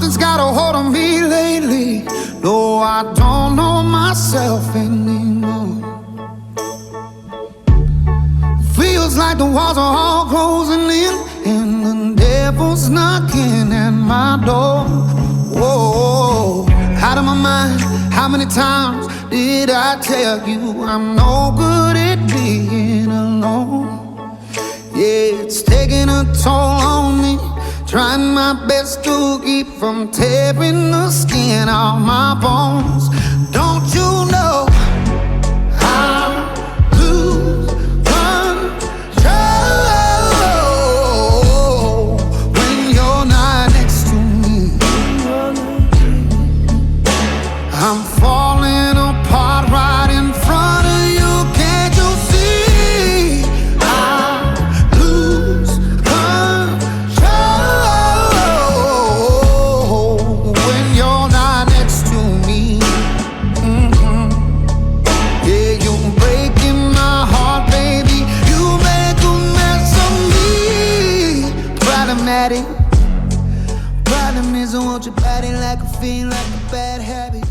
Something's got a hold on me lately, though I don't know myself anymore. Feels like the walls are all closing in, and the devil's knocking at my door. Whoa, out of my mind, how many times did I tell you I'm no good at being alone? Yeah, it's taking a toll on me, trying my best to keep from tearing the skin off my bones. Don't you know I lose control when you're not next to me? I'm falling apart right in front of you. Can't you see? I lose control when you're not next to me. Yeah, you're breaking my heart, baby. You make a mess of me. Problematic. Problem is I want your body like a fiend, like a bad habit.